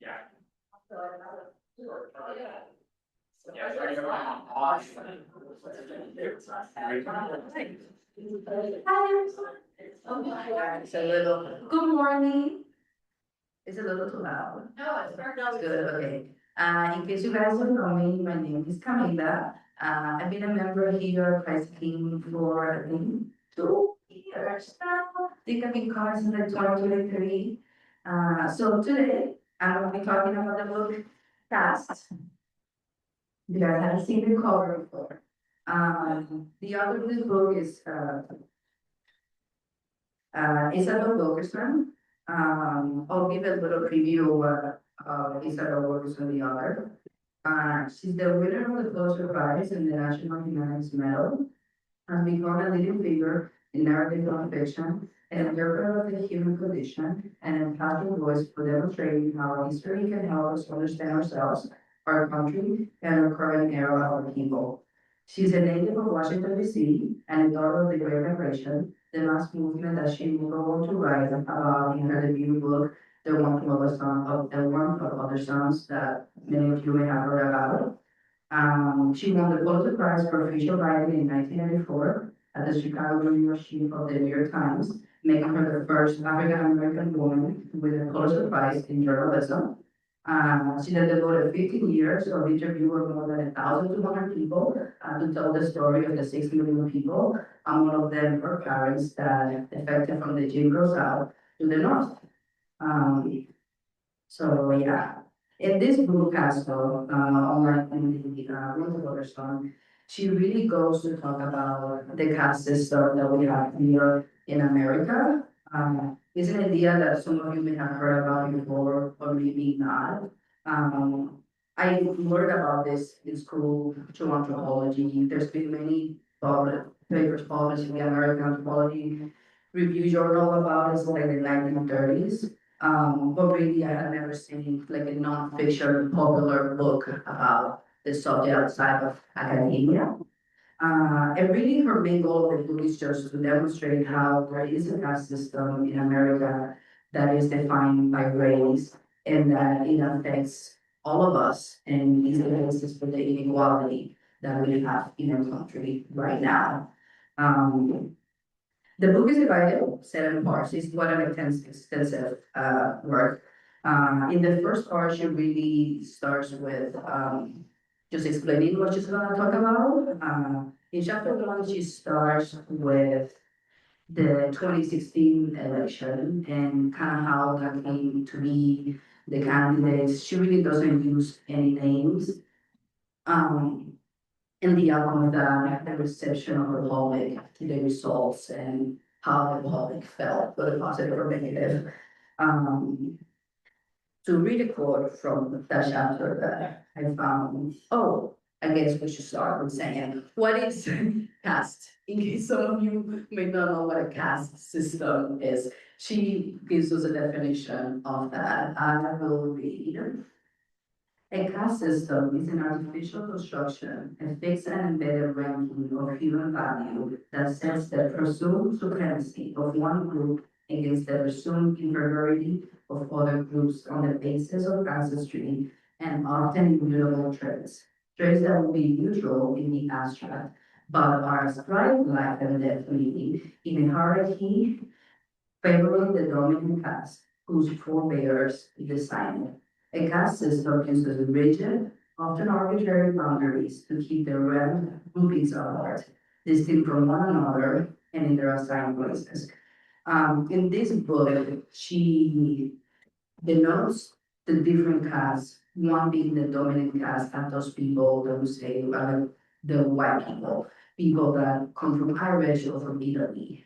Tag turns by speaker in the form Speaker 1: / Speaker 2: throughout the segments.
Speaker 1: Yeah.
Speaker 2: Oh my God, it's a little, good morning. It's a little too loud. It's good, okay. In case you guys don't know me, my name is Camila. I've been a member here at Christ King for, I think, 2 years now. I think I've been coming since like 2023. So today, I'm gonna be talking about the book Caste. You guys haven't seen the cover before. The author of this book is Isabel Wilkerson. I'll give a little preview of Isabel Wilkerson, the author. She's the winner of the Pulitzer Prize and the National Humanities Medal, has become a leading figure in narrative nonfiction and observer of the human condition and an impassioned voice for demonstrating how history can help us understand ourselves, our country, and our current era of our people. She's a native of Washington, D.C., and a daughter of the Great Migration, the mass movement that she will go on to write about in her debut book, The Warmth of Other Suns, that many of you may have heard about. She won the Pulitzer Prize for Official Writing in 1994 at the Chicago University of the New York Times, making her the first African American woman with a Pulitzer Prize in journalism. She then devoted 15 years of interviewing more than 1,200 people to tell the story of the 6 million people, one of them her parents that defected from the Jim Crow South to the North. Um, so yeah, in this book as well, unlike in the Wilkerson, she really goes to talk about the caste system that we have here in America. It's an idea that some of you may have heard about before, or maybe not. I learned about this in school through anthropology. There's been many papers published in the American Anthropology Review Journal about it, like the 1930s. But really, I had never seen like a non-fiction popular book about the subject outside of academia. And really, her main goal of the book is just to demonstrate how there is a caste system in America that is defined by race and that it affects all of us and is the basis for the inequality that we have in our country right now. Um, the book is divided 7 parts. It's quite an extensive work. In the first part, she really starts with just explaining what she's going to talk about. In chapter 1, she starts with the 2016 election and kind of how that came to be, the candidates. She really doesn't use any names. Um, and the outcome of that, the reception of the public to the results and how the public felt, whether positive or negative. Um, to read a quote from that chapter that I found, oh, I guess we should start with saying, what is caste? In case some of you may not know what a caste system is, she gives us a definition of that. I will read. A caste system is an artificial construction, a fixed and embedded ranking of human value that sets the presumed supremacy of one group against the presumed inferiority of other groups on the basis of ancestry and often immutable traits. Traits that will be neutral in the abstract, but are ascribed life and death meaning in a hierarchy favoring the dominant caste, whose forebears designed it. A caste system uses rigid, often arbitrary boundaries to keep the realm groupings apart, distinct from one another and in their assigned places. In this book, she denotes the different castes, one being the dominant caste, and those people that we say are the white people, people that come from Irish or from Italy.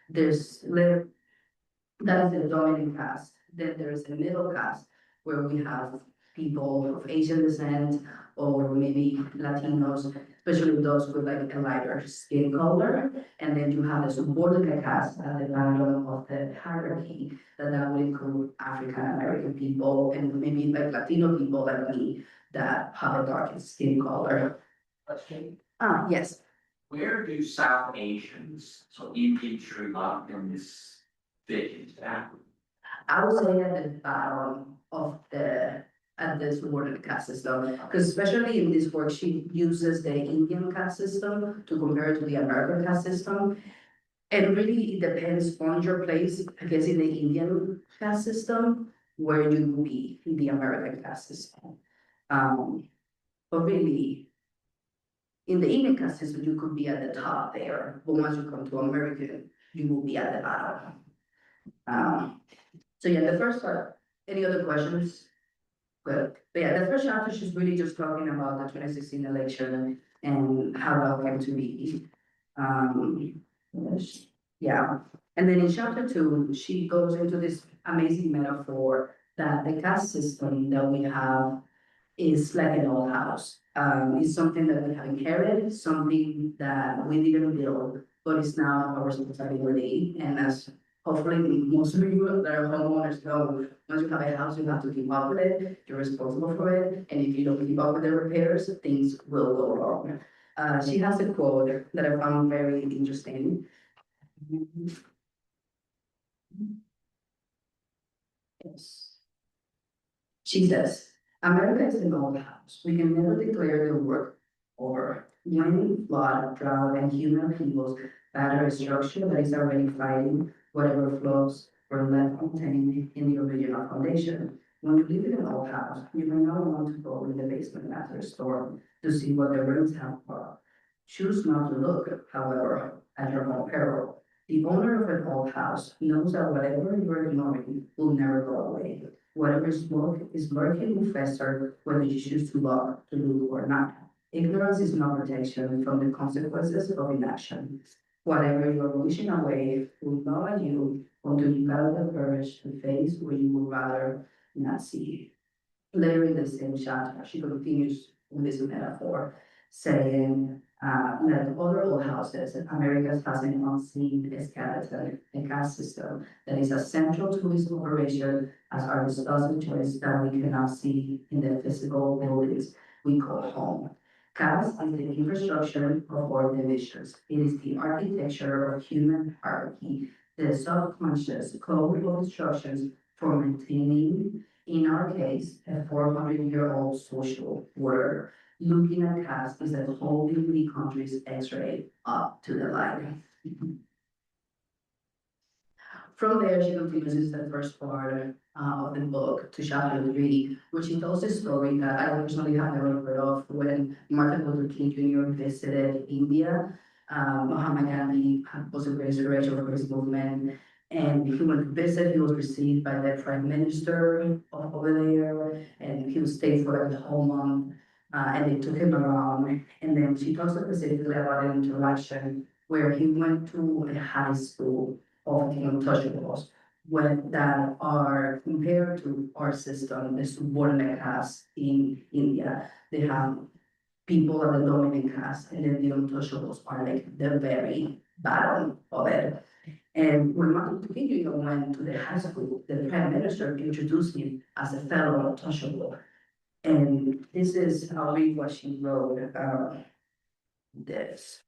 Speaker 2: There's that is the dominant caste. Then there is a middle caste where we have people of Asian descent or maybe Latinos, especially those with like a lighter skin color. And then you have the subordinate caste at the bottom of the hierarchy that would include African American people and maybe like Latino people like me that have a dark skin color. Yes.
Speaker 1: where do South Asians, so Indian, Sri Lankans, fit into that?
Speaker 2: I would say at the bottom of the at this modern caste system, because especially in this work, she uses the Indian caste system to compare to the American caste system. And really, it depends on your place, I guess, in the Indian caste system, where you will be in the American caste system. Um, but really, in the Indian caste system, you could be at the top there, but once you come to American, you will be at the bottom. Um, so yeah, the first part, any other questions? Good. But yeah, the first chapter, she's really just talking about the 2016 election and how that came to be. Um, yeah. And then in chapter 2, she goes into this amazing metaphor that the caste system that we have is like an old house. It's something that we have inherited, something that we didn't build, but it's now our responsibility. And as hopefully most of you that are homeowners know, once you have a house, you have to keep up with it. You're responsible for it. And if you don't keep up with the repairs, things will go wrong. She has a quote that I found very interesting. Yes. She says, America is an old house. We can never declare the work over. When flood, drought, and human peoples batter a structure that is already fighting whatever flaws were left contained in the original foundation. When you live in an old house, you may not want to go in the basement after a storm to see what the ruins have brought. Choose not to look, however, at your own peril. The owner of an old house knows that whatever you're ignoring will never go away. Whatever is lurking will fester whether you choose to look, to do, or not. Ignorance is no protection from the consequences of inaction. Whatever you are wishing away will gnaw at you until you gather the courage to face what you would rather not see. Later in the same chapter, she continues with this metaphor, saying that other old houses, America has an unseen skeleton, a caste system that is as central to its operation as are the substitutes that we cannot see in the physical buildings we call home. Caste is the infrastructure of our divisions. It is the architecture of human hierarchy, the subconscious code of instructions for maintaining, in our case, a 400-year-old social order. Looking at caste is like holding the country's X-ray up to the light. From there, she continues the first part of the book to chapter 3, which she tells a story that I personally have never heard of when Martin Luther King Jr. visited India. Mahatma Gandhi was a great inspiration for his movement. And he went to visit, he was received by the prime minister over there, and he was stayed for like the whole month. And they took him around. And then she talks specifically about an interaction where he went to a high school of the untouchables that are compared to our system, the subordinate caste in India. They have people of the dominant caste, and then the untouchables are like the very bottom of it. And when Martin Luther King Jr. went to the high school, the prime minister introduced him as a fellow untouchable. And this is, I'll read what she wrote. This.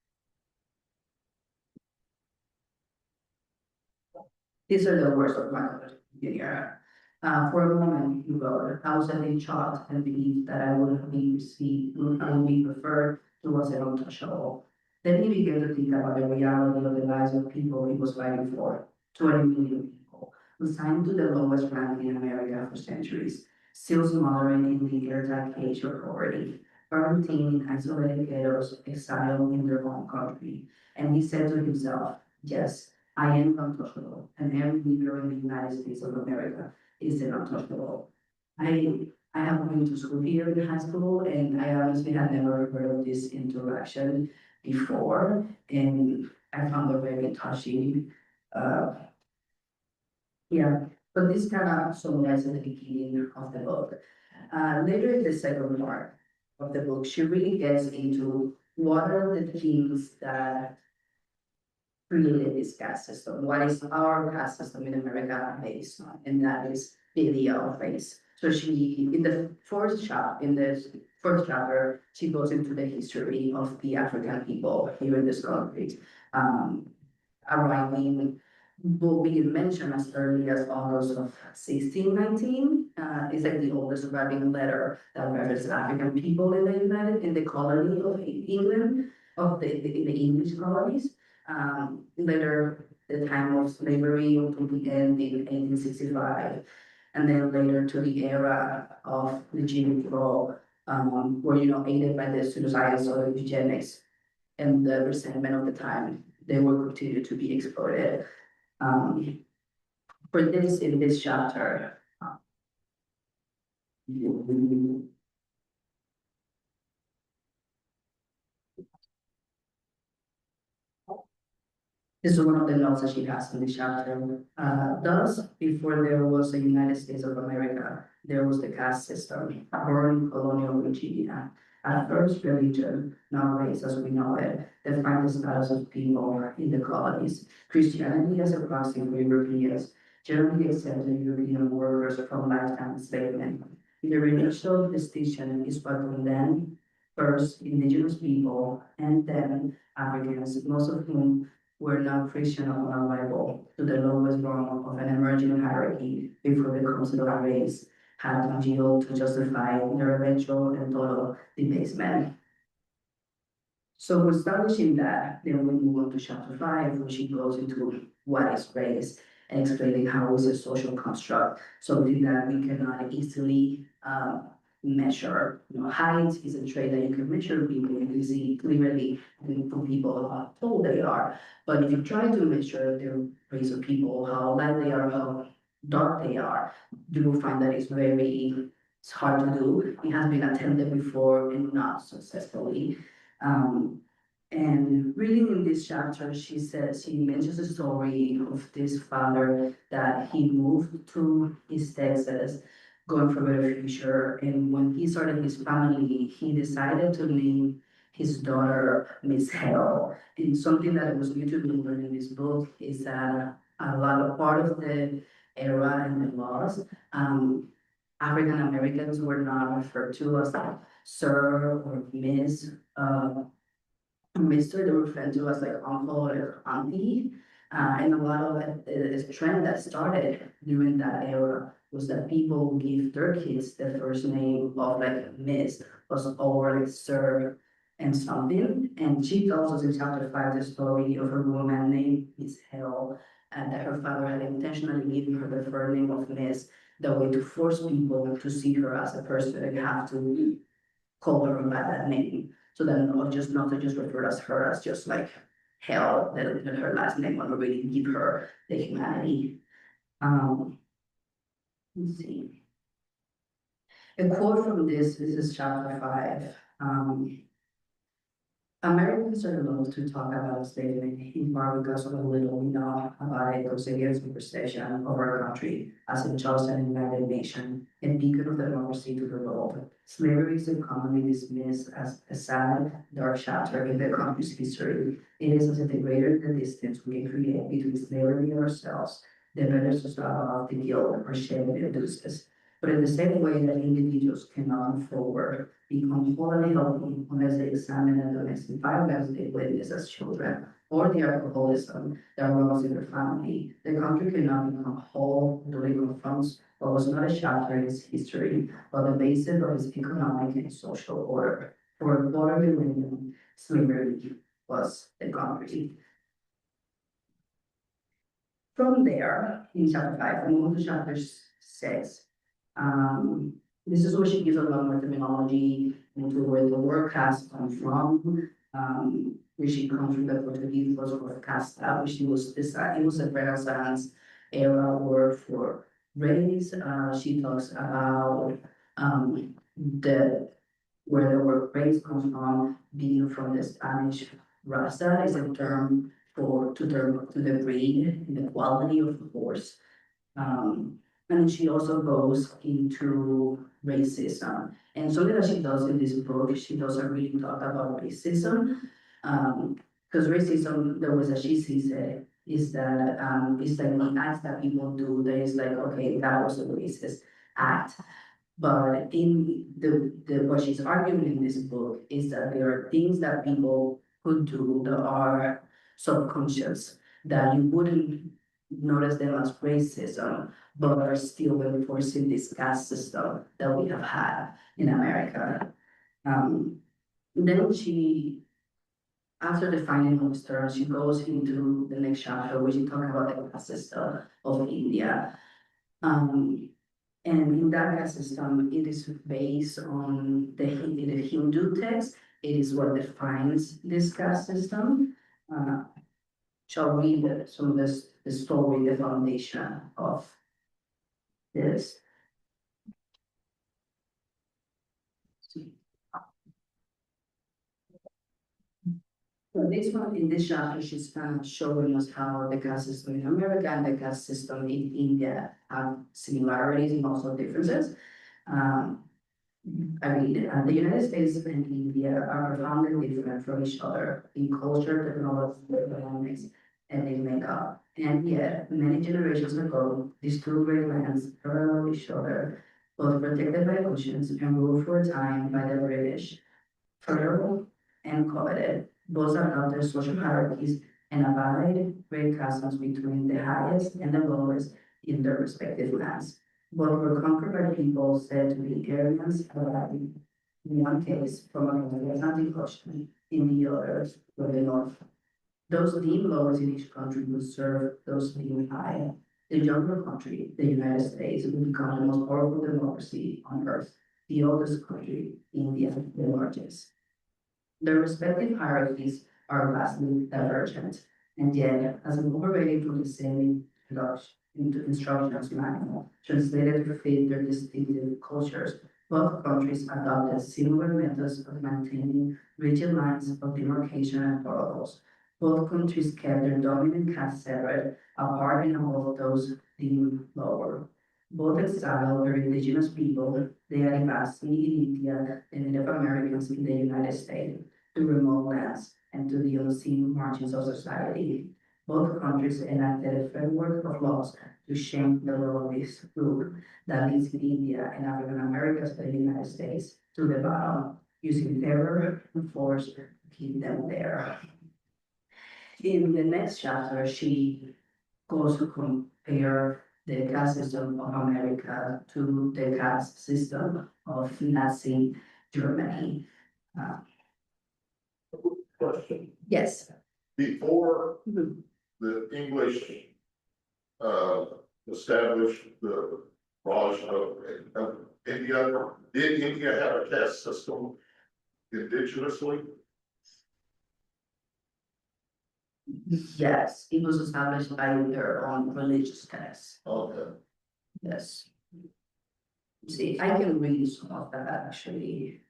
Speaker 2: These are the words of Martin Luther King Jr. For a moment, he wrote, I was a child and believed that I would be received, I would be preferred towards an untouchable. Then he began to think about the reality of the lives of people he was fighting for, 20 million people, assigned to the lowest rank in America for centuries, still smothering in the airtight cage of poverty, quarantined in isolated ghettos, exiled in their own country. And he said to himself, yes, I am untouchable, and every leader in the United States of America is an untouchable. I have been to school here in high school, and I honestly had never heard of this interaction before, and I found it very touching. Uh, yeah, but this kind of summarizes the beginning of the book. Later in the second part of the book, she really gets into what are the things that created this caste system. What is our caste system in America based on? And that is the idea of race. So she, in the first chapter, she goes into the history of the African people here in this country. Arriving will be mentioned as early as August of 1619. Is like the oldest surviving letter that references African people in the colony of England, of the English colonies. Later, the time of slavery to the end in 1865, and then later to the era of the Jim Crow, were aided by the pseudoscience of eugenics and the resentment of the time. They will continue to be exploited. For this, in this chapter, this is one of the notes that she has in the chapter. Thus, before there was a United States of America, there was the caste system, born in colonial Virginia. At first, religion, now race as we know it, defined the status of people in the colonies. Christianity as a proxy for Europeans, generally accepted European workers from lifetime enslavement. The racial distinction is what then first indigenous people and then Africans, most of whom were not Christian upon arrival to the lowest rung of an emerging hierarchy before the concept of race had congealed to justify their eventual and total debasement. So establishing that, then we move on to chapter 5, which she goes into what is race and explaining how it's a social construct, something that we cannot easily measure. Height is a trait that you can measure people, you can see clearly from people how tall they are. But if you try to measure the race of people, how light they are, how dark they are, you will find that it's hard to do. It has been attempted before and not successfully. And reading in this chapter, she mentions the story of this father that he moved to East Texas, going for a better future. And when he started his family, he decided to name his daughter Miss Hale. And something that was new to me learning in this book is that a lot of part of the era and the laws, African Americans were not referred to as sir or miss. Mr. They were referred to as like uncle or auntie. And a lot of it is a trend that started during that era was that people give their kids the first name of like Miss was over like Sir and something. And she tells us in chapter 5 the story of a woman named Miss Hale, and that her father had intentionally given her the first name of Miss, the way to force people to see her as a person and have to call her by that name. So then not to just refer as her as just like Hell, that her last name will really give her the humanity. Let's see. A quote from this is chapter 5. Americans are loath to talk about slavery, in part because of the little we know about it goes against the perception of our country as a just and united nation, and beacon of democracy to the world. Slavery is commonly dismissed as a sad, dark chapter in the country's history. It is as if the greater the distance we can create between slavery and ourselves, the better to stop off the guilt or shame it induces. But in the same way that individuals cannot move forward, become wholly healthy unless they examine the domestic violence they witness as children, or the alcoholism that runs in their family, the country cannot become whole until it confronts what was not a chapter in its history, but the basis of its economic and social order. For a quarter millennium, slavery was the country. From there, in chapter 5, we move to chapter 6. This is where she gives a lot more terminology into where the word caste comes from, where she comes from the Portuguese word for caste, which it was a Renaissance era word for race. She talks about the where the word race comes from, being from the Spanish raza is a term to the breed and the quality of the horse. And she also goes into racism. And something that she does in this book, she doesn't really talk about racism. Because racism, the way that she sees it, is that it's like the acts that people do that is like, okay, that was a racist act. But in what she's arguing in this book is that there are things that people could do that are subconscious, that you wouldn't notice them as racism, but are still reinforcing this caste system that we have had in America. Then she, after defining those terms, she goes into the next chapter where she talks about the caste system of India. And in that caste system, it is based on the Hindu text. It is what defines this caste system. Shall read some of the story, the foundation of this. So this one, in this chapter, she's kind of showing us how the caste system in America and the caste system in India have similarities and also differences. I mean, the United States and India are profoundly different from each other in culture, technology, economics, and in makeup. And yet, many generations ago, these two great lands paralleled each other, both protected by oceans and ruled for a time by the British. Fertile and coveted, both are their social hierarchies and abide great chasms between the highest and the lowest in their respective lands. Both were conquered by people said to be Aryans, arriving in one case from the Atlantic Ocean, in the other from the north. Those deemed lowest in each country would serve those deemed high. The younger country, the United States, would become the most powerful democracy on earth, the oldest country, India, the largest. Their respective hierarchies are vastly divergent, and yet, as an operating from the same instructions manual, translated to fit their distinctive cultures, both countries adopted similar methods of maintaining rigid lines of demarcation and protocols. Both countries kept their dominant caste separate, apart and above those deemed lower. Both exiled their indigenous people, the Adivasi in India, and Native Americans in the United States, to remote lands and to the unseen margins of society. Both countries enacted a framework of laws to shame the lowest group that leads India and African Americans to the United States to the bottom, using terror and force to keep them there. In the next chapter, she goes to compare the caste system of America to the caste system of Nazi Germany.
Speaker 3: Question.
Speaker 2: Yes.
Speaker 3: Before
Speaker 2: Mhm.
Speaker 3: the English established the Raj of India, did India have a caste system indigenously?
Speaker 2: Yes, it was established by their own religious texts.
Speaker 3: Okay.
Speaker 2: Yes. See, I can read some of that actually.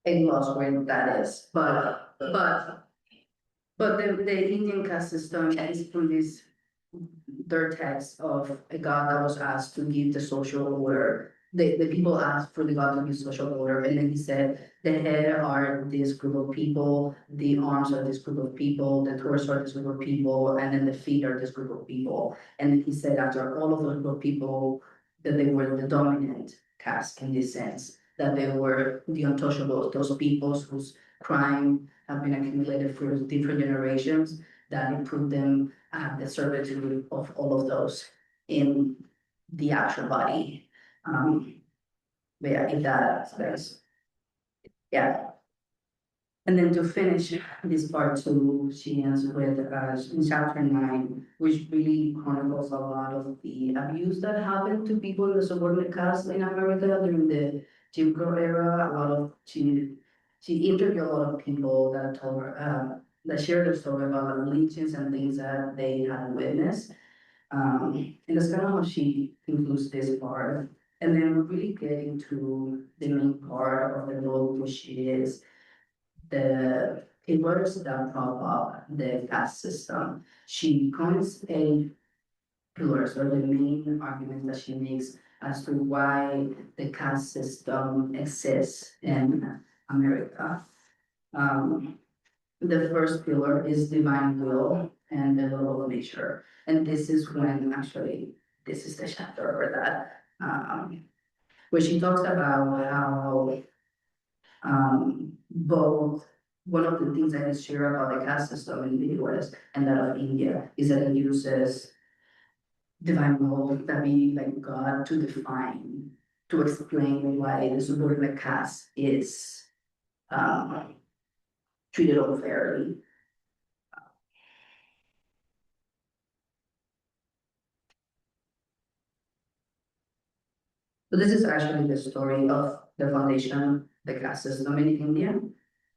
Speaker 2: I lost where that is, but the Indian caste system is from this their text of a god that was asked to give the social order. The people asked for the god to give social order, and then he said, the head are this group of people, the arms are this group of people, the torso are this group of people, and then the feet are this group of people. And then he said after all of those group of people, that they were the dominant caste in this sense, that they were the untouchables, those peoples whose crime have been accumulated for different generations, that it put them the servitude of all of those in the actual body. But yeah, if that makes, yeah. And then to finish this part two, she ends with in chapter 9, which really chronicles a lot of the abuse that happened to people in the subordinate caste in America during the Jim Crow era. A lot of she interviewed a lot of people that told her that shared their story about the lynchings and things that they had witnessed. And that's kind of how she concludes this part. And then really getting to the main part of the book, which is the keywords that pop up the caste system. She coins a pillars or the main arguments that she makes as to why the caste system exists in America. Um, the first pillar is divine will and the law of nature. And this is when actually, this is the chapter for that, where she talks about how both one of the things that is shared about the caste system in the US and that of India is that it uses divine will, that meaning like God to define, to explain why the subordinate caste is treated unfairly. So this is actually the story of the foundation, the caste system in India.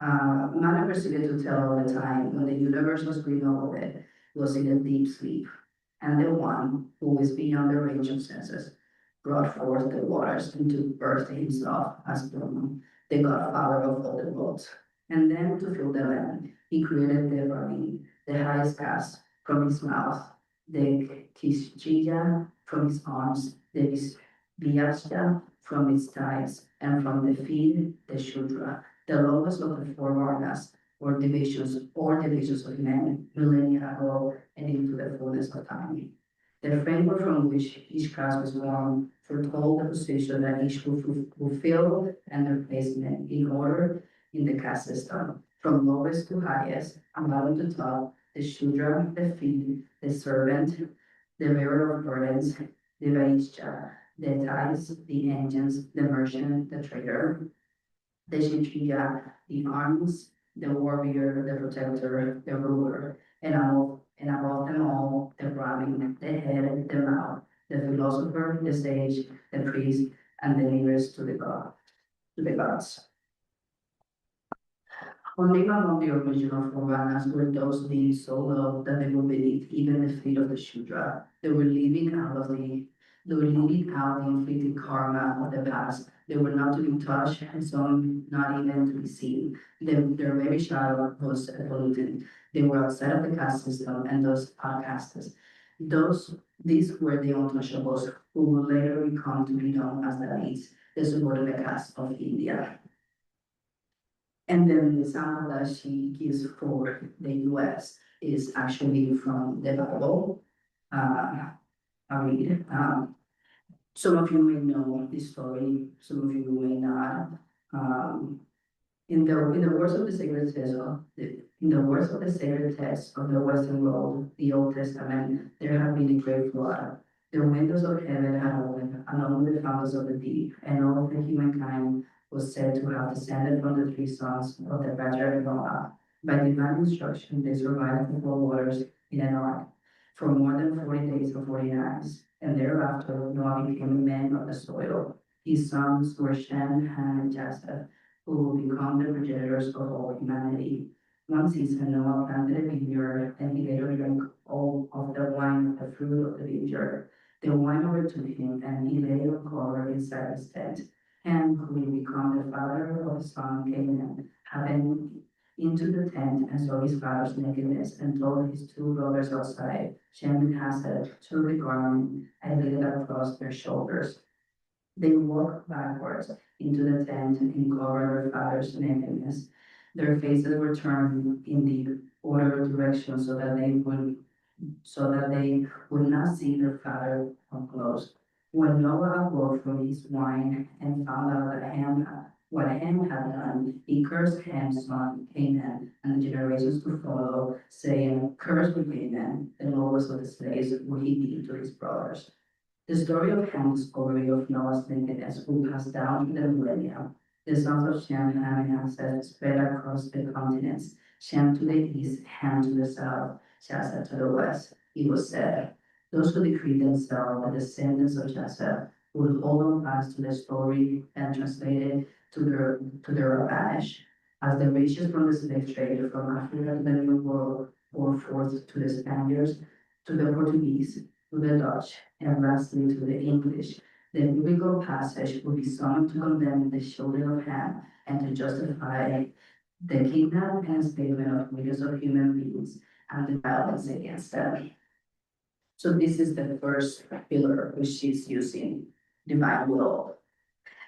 Speaker 2: Man proceeded to tell all the time when the universe was created was in a deep sleep, and the one who is beyond the range of senses brought forth the waters and took birth himself as Brahman, the godfather of all the worlds. And then to fill the land, he created the Brahmin, the highest caste, from his mouth, the Kishija from his arms, the Vyasya from its thighs, and from the feet, the Shudra, the lowest of the four varnas, or divisions of men, millennia ago, and into the fullness of time. The framework from which each caste was formed foretold the position that each will fulfill and their placement in order in the caste system, from lowest to highest, and bottom to top, the Shudra, the feed, the servant, the bearer of burdens, the Vaishya, the ties, the engines, the merchant, the trader, the Kshatriya, the arms, the warrior, the protector, the ruler, and above them all, the Brahmin, the head, the mouth, the philosopher, the sage, the priest, and the nearest to the god, to the gods. Only among the original Puranas were those beings so low that they were beneath even the feet of the Shudra. They were living out the inflicted karma of the past. They were not to be touched, and some not even to be seen. Their very shadow was polluted. They were outside of the caste system and thus outcasted. These were the untouchables who would later become to be known as the Dalits, the subordinate caste of India. And then the example that she gives for the US is actually from the Bible. I read. Some of you may know this story, some of you may not. In the words of the sacred text in the words of the sacred text of the Western world, the Old Testament, there had been a great flood. The windows of heaven had opened, along with the fountains of the deep, and all of the humankind was said to have descended from the three sons of the patriarch Noah. By divine instruction, they survived the flood waters in an ark for more than 40 days and 40 nights, and thereafter Noah became a man of the soil. His sons were Shem, Ham, and Japheth, who will become the progenitors of all humanity. One season, Noah planted a vineyard, and he later drank all of the wine of the fruit of the vineyard. The wine overtook him, and he lay uncovered inside his tent. Ham, who will become the father of his son Canaan, having into the tent and saw his father's nakedness, and told his two brothers outside. Shem and Japheth took the garment and laid it across their shoulders. They walked backwards into the tent and covered their father's nakedness. Their faces were turned in the other direction so that they would not see their father up close. When Noah awoke from his wine and found out that what Ham had done, he cursed Ham's son Canaan and the generations to follow, saying, "Cursed be Canaan, the lowest of the slaves will he be to his brothers." The story of Ham's discovery of Noah's nakedness will pass down to the millennia. The sons of Shem, Ham, and Japheth spread across the continents, Shem to the east, Ham to the south, Japheth to the west. It was said, those who decreed themselves the descendants of Japheth would hold on fast to the story and translate it to their advantage. As the riches from the slave trade from Africa to the New World poured forth to the Spaniards, to the Portuguese, to the Dutch, and lastly to the English, the biblical passage will be summoned to condemn the children of Ham and to justify the kidnap and enslavement of millions of human beings and the violence against them. So this is the first pillar which is using divine will.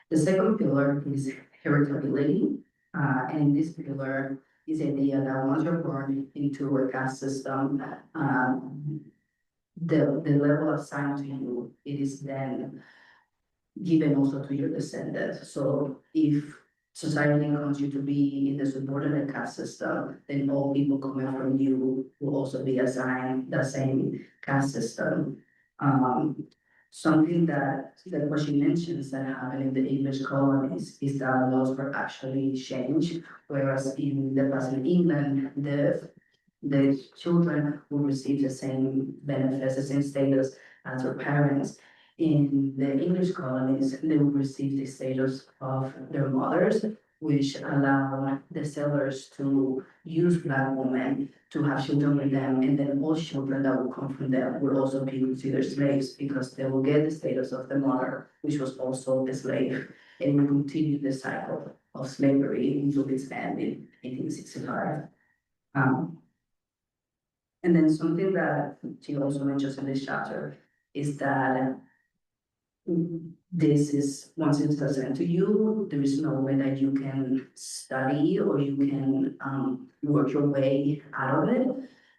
Speaker 2: The second pillar is heritability, and in this pillar is the idea that once you're born into a caste system, the level assigned to you, it is then given also to your descendants. So if society wants you to be in the subordinate caste system, then all people coming from you will also be assigned the same caste system. Something that what she mentions that happened in the English colonies is that laws were actually changed, whereas in the past in England, the children will receive the same benefits, the same status as their parents. In the English colonies, they will receive the status of their mothers, which allow the settlers to use black women to have children with them, and then all children that will come from them will also be considered slaves because they will get the status of the mother, which was also a slave, and will continue the cycle of slavery until its end in 1865. And then something that she also mentions in this chapter is that this is once it's presented to you, there is no way that you can study or you can work your way out of it.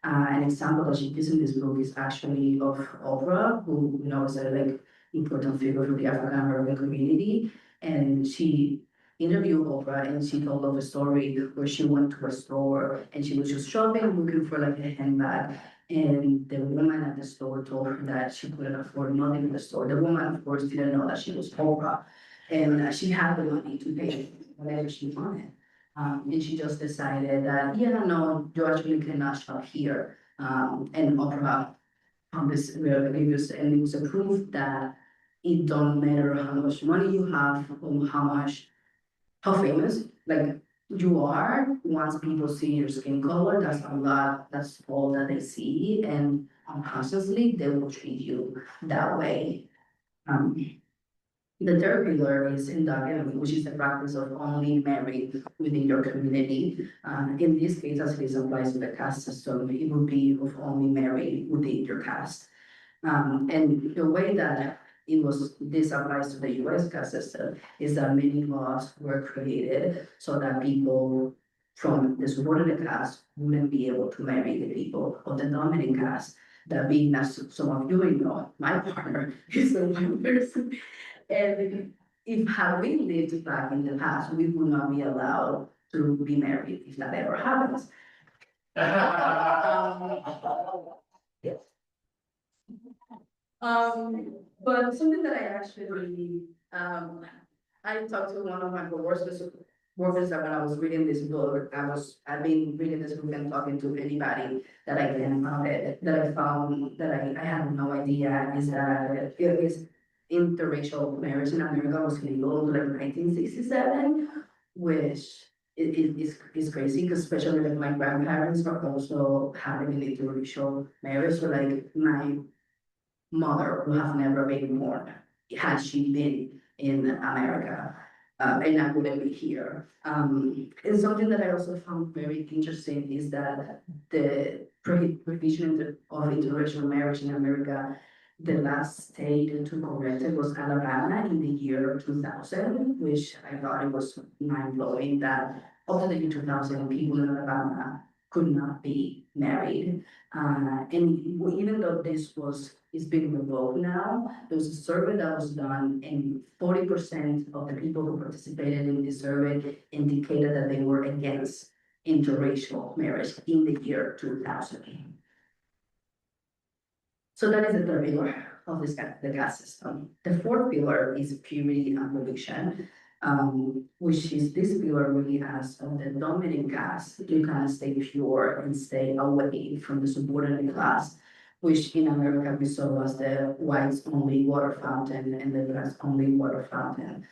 Speaker 2: An example that she gives in this book is actually of Oprah, who is a like important figure for the African American community, and she interviewed Oprah and she told of a story where she went to a store and she was just shopping, looking for like a handbag. And the woman at the store told her that she couldn't afford nothing in the store. The woman, of course, didn't know that she was Oprah, and she had the money to pay whatever she wanted. And she just decided that, yeah, no, you actually cannot shop here. And Oprah found this reviews, and it was a proof that it don't matter how much money you have or how famous like you are. Once people see your skin color, that's a lot, that's all that they see, and unconsciously they will treat you that way. Um, the third pillar is endogamy, which is the practice of only marrying within your community. In this case, as it applies to the caste system, it would be of only marrying within your caste. And the way that this applies to the US caste system is that many laws were created so that people from the subordinate caste wouldn't be able to marry the people of the dominant caste. That being, as some of you may know, my partner is a white person. And if had we lived back in the past, we would not be allowed to be married if that ever happens. Yes. But something that I actually, I talked to one of my coworkers that when I was reading this book, I've been reading this book and talking to anybody that I can about it, that I found that I had no idea is that it is interracial marriage in America was legal like 1967, which is crazy because especially like my grandparents were also having an interracial marriage. So like my mother would have never been born had she been in America. And I wouldn't be here. And something that I also found very interesting is that the prohibition of interracial marriage in America, the last state to correct it was Alabama in the year 2000, which I thought it was mind-blowing that up to the year 2000, people in Alabama could not be married. And even though is being revoked now, there was a survey that was done, and 40% of the people who participated in this survey indicated that they were against interracial marriage in the year 2000. So that is the third pillar of the caste system. The fourth pillar is purity and religion, which is this pillar really has on the dominant caste, you can stay pure and stay away from the subordinate class, which in America we saw as the whites only water fountain and the blacks only water fountain.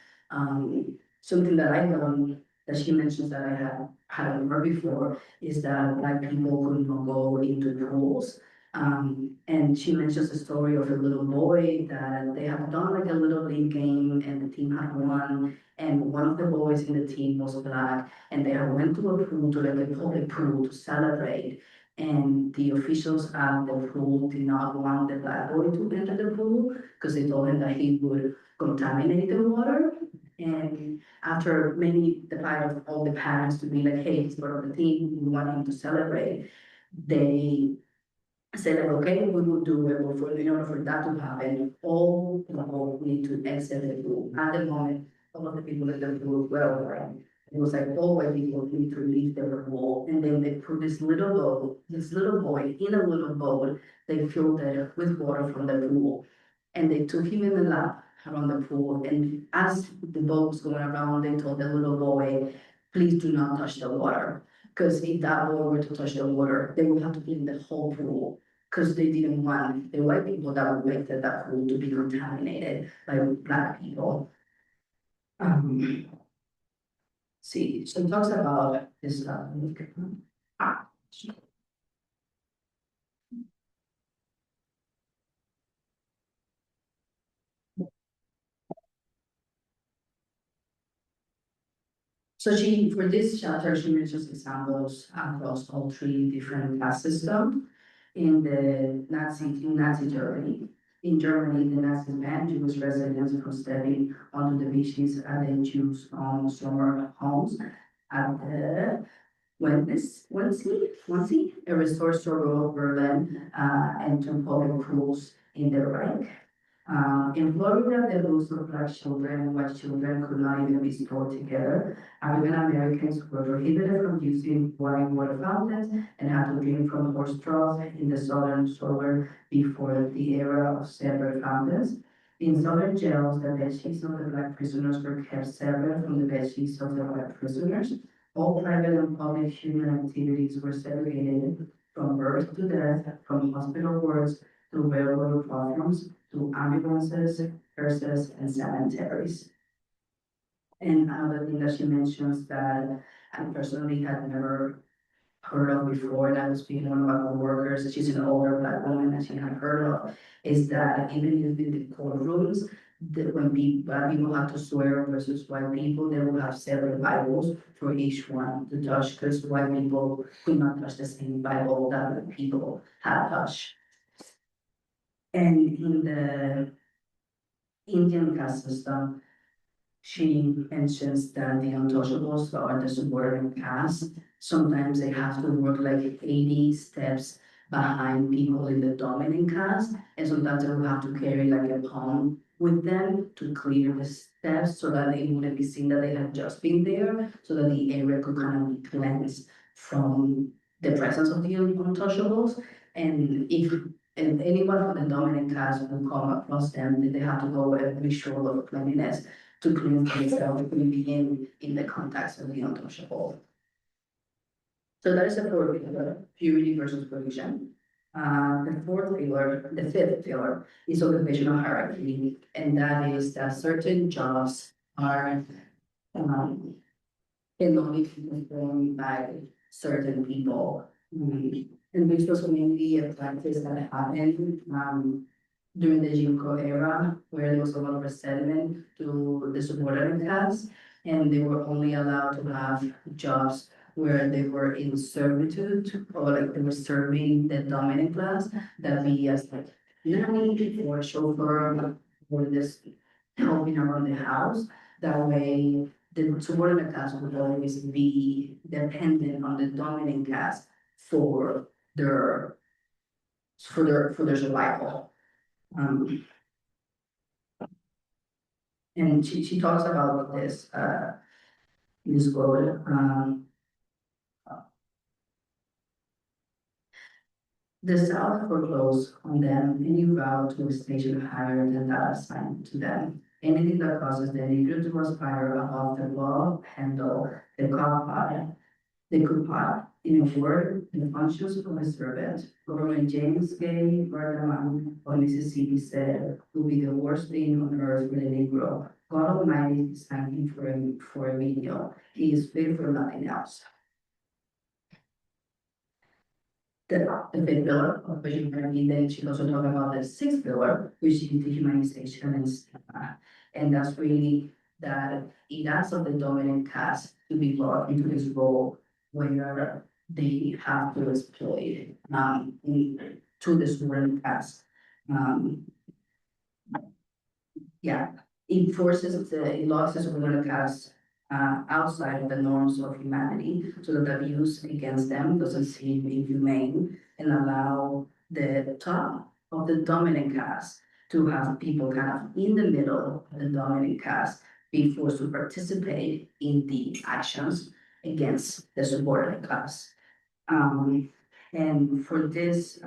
Speaker 2: Something that I learned that she mentions that I hadn't heard before is that black people could not go into pools. And she mentions the story of a little boy that they have done like a little league game and the team had won. And one of the boys in the team was black, and they had went to a pool, to like a public pool to celebrate. And the officials at the pool did not want the black boy to enter the pool because they told him that he would contaminate the water. And after the part of all the parents to be like, hey, he's part of the team, we want him to celebrate, they said like, okay, we will do it, but in order for that to happen, all people need to exit the pool. At the moment, all of the people in the pool were aware. It was like all white people need to leave the pool, and then they put this little boat, this little boy in a little boat, they filled it with water from the pool. And they took him in the lap around the pool, and as the boat was going around, they told the little boy, please do not touch the water. Because if that boy were to touch the water, they would have to clean the whole pool because they didn't want the white people that would make that pool to be contaminated by black people. See, so it talks about this, so for this chapter, she mentions examples across all three different class systems in the Nazi Germany. In Germany, the Nazis banned Jewish residents from stepping onto the beaches at the Jews' summer homes at the Wednesday, a resort store of Berlin, and two public pools in the Reich. In Florida, the rules of black children and white children could not even be stored together. African Americans were prohibited from using water fountains and had to drink from horse troughs in the southern suburb before the era of separate fountains. In southern jails, the bedsheets of the black prisoners were kept separate from the bedsheets of the white prisoners. All private and public human activities were segregated from birth to death, from hospital wards to railroad platforms, to ambulances, hearses, and cemeteries. And another thing that she mentions that I personally had never heard of before, and I was speaking to one of my coworkers, she's an older black woman that she had heard of, is that even in the courtrooms, that when black people have to swear versus white people, they will have separate Bibles for each one to touch, because white people could not touch the same Bible that the people had touched. And in the Indian caste system, she mentions that the untouchables or the subordinate caste, sometimes they have to work like 80 steps behind people in the dominant caste, and sometimes they will have to carry like a palm with them to clear the steps so that it wouldn't be seen that they had just been there, so that the area could kind of be cleansed from the presence of the untouchables. And if anyone from the dominant caste will come across them, then they have to go a ritual of cleanliness to cleanse themselves from being in the context of the untouchable. So that is the fourth pillar, purity versus provision. The fifth pillar is occupational hierarchy, and that is that certain jobs are can only be performed by certain people. And this was mainly a practice that happened during the Jim Crow era, where there was a lot of resentment to the subordinate class, and they were only allowed to have jobs where they were in servitude, or like they were serving the dominant class, that be as like nanny or chauffeur, or this helping around the house. That way, the subordinate class would always be dependent on the dominant class for their for their survival. And she talks about this in this quote. The South foreclosed on them any route to a station higher than that assigned to them. Anything that causes the Negro to aspire above the law handle the cod they could pot in a word the functions of a servant. Governor James Gay Bergman of Mississippi said will be the worst thing on earth for the Negro. God Almighty is thanking for a menial. He is fit for nothing else. The fifth pillar of Christian then she also talked about the sixth pillar, which is dehumanization and stigma. And that's really that it asks of the dominant caste to be brought into this role where they have to exploit, to the suburban class. Um, yeah, it forces it losses suburban class, outside of the norms of humanity, so that abuse against them doesn't seem inhumane and allow the top of the dominant class to have people kind of in the middle of the dominant class be forced to participate in the actions against the subordinate class. And for this,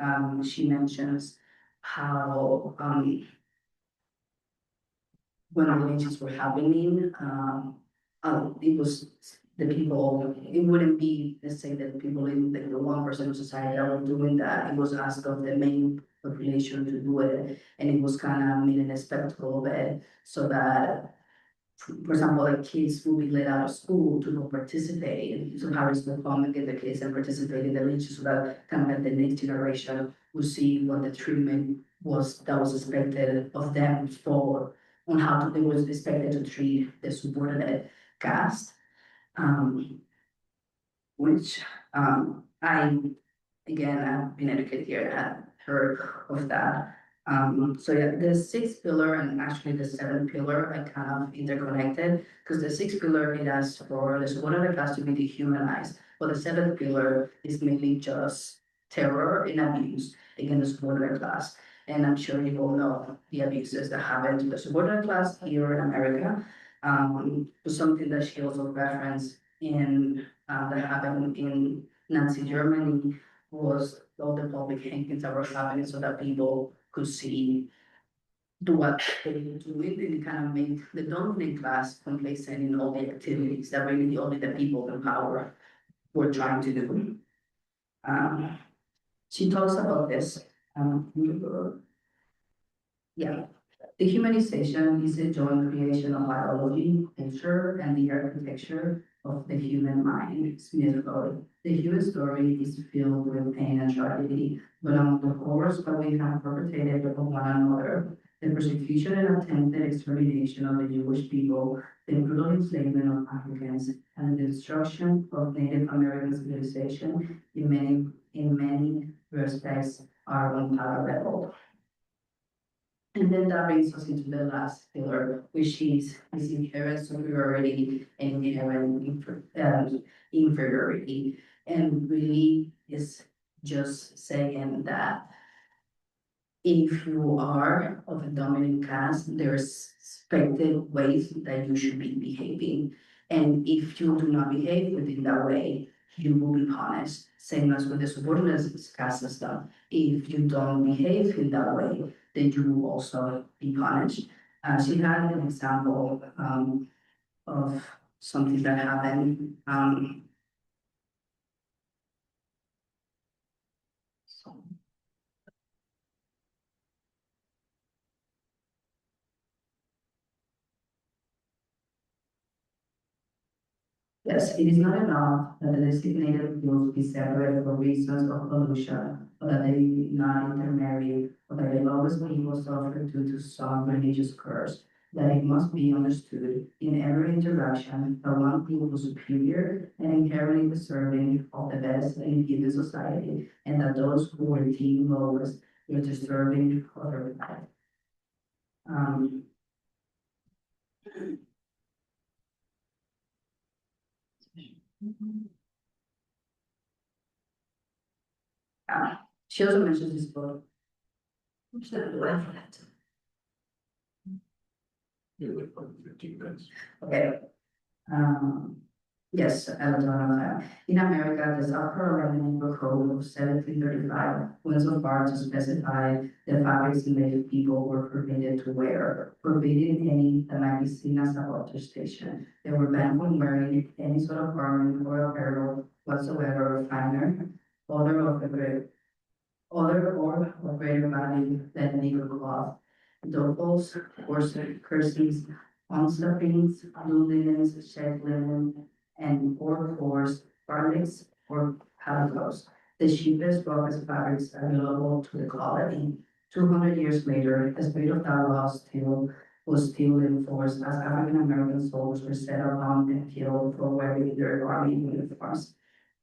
Speaker 2: she mentions how, when the lynchings were happening, it was the people, it wouldn't be, let's say, that people in the 1% of society that were doing that. It was asked of the main population to do it, and it was kind of making a spectacle of it, so that, for example, like kids will be let out of school to go participate, and so parents will come and get the kids and participate in the lynching, so that kind of like the next generation will see what the treatment was that was expected of them for, on how to, they was expected to treat the subordinate caste. Which, I, again, I've been educated here, I've heard of that. So yeah, the sixth pillar and actually the seventh pillar are kind of interconnected, because the sixth pillar, it asks for the subordinate class to be dehumanized, but the seventh pillar is mainly just terror and abuse against the subordinate class. And I'm sure you all know the abuses that happen to the subordinate class here in America. Something that she also referenced in, that happened in Nazi Germany, was all the public hangings that were happening, so that people could see do what they were doing, and kind of make the dominant class complacent in all the activities that really only the people in power were trying to do. She talks about this. Um, yeah, dehumanization is a joint creation of biology, culture, and the architecture of the human mind. Smith wrote, the human story is filled with pain and tragedy, but among the horrors that we have perpetrated upon one another, the persecution and attempted extermination of the Jewish people, the brutal enslavement of Africans, and the destruction of Native American civilization in many respects are unparalleled. And then that brings us into the last pillar, which is inherent superiority and inherent inferiority. And really is just saying that if you are of a dominant caste, there's expected ways that you should be behaving. And if you do not behave within that way, you will be punished. Same as with the subordinate caste system. If you don't behave in that way, then you will also be punished. She had an example, of something that happened. Yes, it is not enough that the designated groups be separated for reasons of pollution, or that they not intermarry, or that the lowest people suffer due to some religious curse. That it must be understood in every interaction that one group was superior and inherently deserving of the best in a given society, and that those who were deemed lowest were deserving of the right. Um, she also mentions this book. Which I do have that.
Speaker 3: You live for 15 minutes.
Speaker 2: Okay. Yes, I don't know. In America, the South Carolina Labor Code of 1735 went so far to specify that fabrics Native people were forbidden to wear, forbidding any that might be seen as a protestation. They were banned from wearing any sort of garment or apparel whatsoever of finer, other of a great, other or of greater value than legal cloth. Duffels, corsets, kerseys, unstuffings, blue linens, shed linen, and or coarse garments or calicoes, the cheapest, roughest fabrics available to the colony. 200 years later, the spirit of that law was still in force as African American soldiers were set upon and killed for wearing their army uniforms.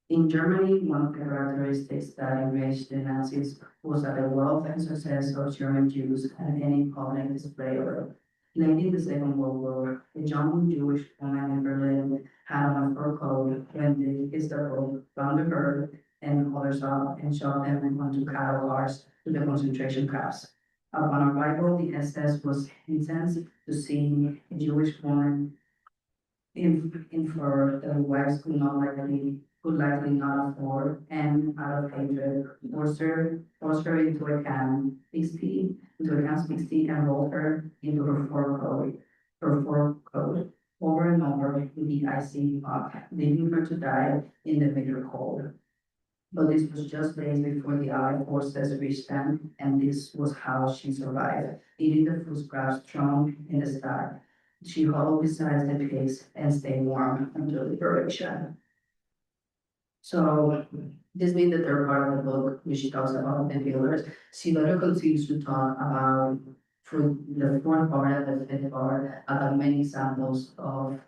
Speaker 2: In Germany, one of the characteristics that enraged the Nazis was that the wealth and success of German Jews had any public display of it. Late in the Second World War, a young Jewish woman in Berlin had on a fur coat when the Gestapo rounded her and others up and shoved them onto cattle cars to the concentration camps. Upon arrival, the SS was incensed to see a Jewish woman infer that wives could likely not afford, and out of hatred, forced her into a can 60, into a can 60 and rolled her into her fur coat, over and over in the icy fog, leaving her to die in the bitter cold. But this was just days before the Allied forces reached them, and this was how she survived, eating the food scraps thrown in the sky. She huddled beside the pigs and stayed warm until liberation. So this being the third part of the book, which talks about the pillars, she later continues to talk about for the fourth part and the fifth part about many examples of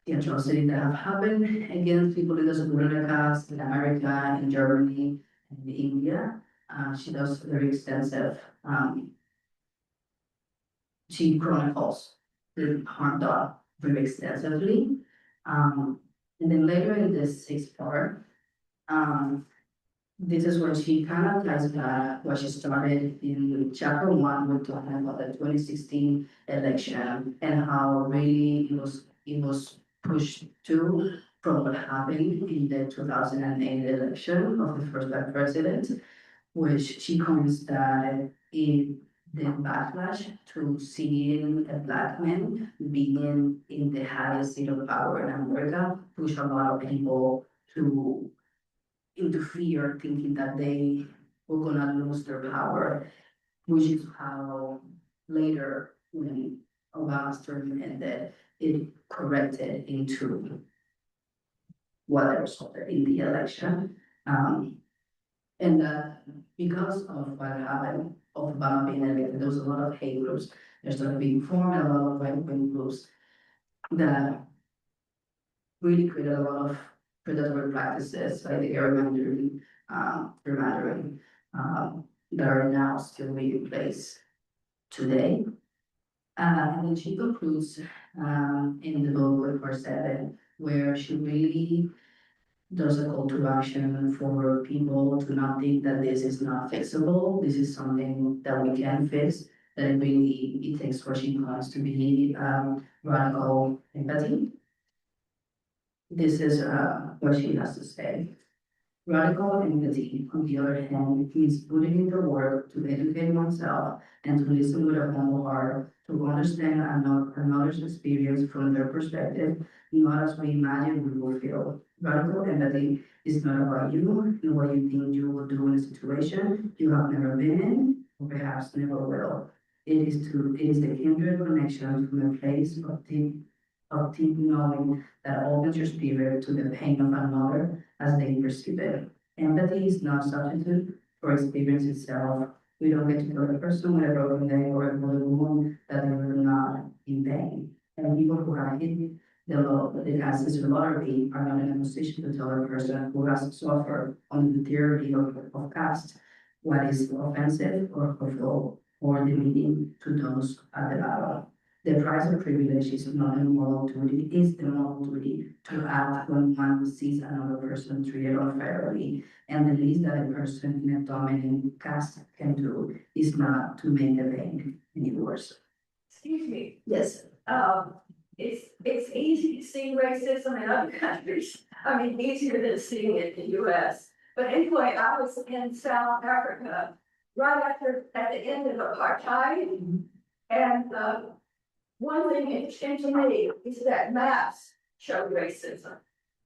Speaker 2: the atrocity that have happened against people in the Superior Caste in America, in Germany, and in India. She does very extensive, she chronicles the harm done very extensively. And then later in this sixth part, this is when she kind of ties back what she started in chapter one with talking about the 2016 election and how really it was pushed to from what happened in the 2008 election of the first black president, which she coins that in the backlash to seeing a black man being in the highest seat of power in America pushed a lot of people to into fear, thinking that they were gonna lose their power, which is how later when Obama's term ended, it corrected into what I was in the election. And because of what happened, of Obama being elected, there was a lot of hate groups. There started being formed a lot of right-wing groups that really created a lot of predatory practices like the gerrymandering, that are now still being in place today. And then she concludes in the book with part 7, where she really does a call to action for people to not think that this is not fixable. This is something that we can fix. That it really it takes what she wants to be radical empathy. This is what she has to say. Radical empathy, on the other hand, means putting in the work to educate oneself and to listen with a humble heart, to understand another's experience from their perspective, not as we imagine we will feel. Radical empathy is not about you and what you think you will do in a situation you have never been in, or perhaps never will. It is the kindred connection from a place of deep knowing that opens your spirit to the pain of another as they perceive it. Empathy is not a substitute for experience itself. We don't get to know the person with a broken leg or a bullet wound that they were not in pain. And people who have hit the law, the caste lottery are not in a position to tell a person who has suffered on the theory of caste what is offensive or hurtful or demeaning to those at the battle. The price of privilege is not a moral duty, is the moral duty to act when one sees another person treated unfairly. And the least that a person in a dominant caste can do is not to make the pain any worse.
Speaker 4: Excuse me,
Speaker 2: Yes.
Speaker 4: it's easy to see racism in other countries. I mean, easier than seeing it in the US. But anyway, I was in South Africa right at the end of apartheid. And one thing interesting to me is that maps show racism.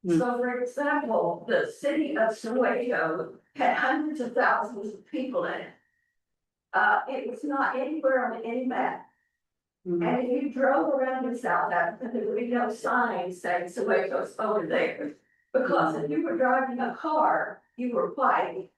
Speaker 4: So for example, the city of Soweto had hundreds of thousands of people in it. It was not anywhere on any map. And if you drove around in South Africa, there would be no signs saying Soweto's over there. Because if you were driving a car, you were white.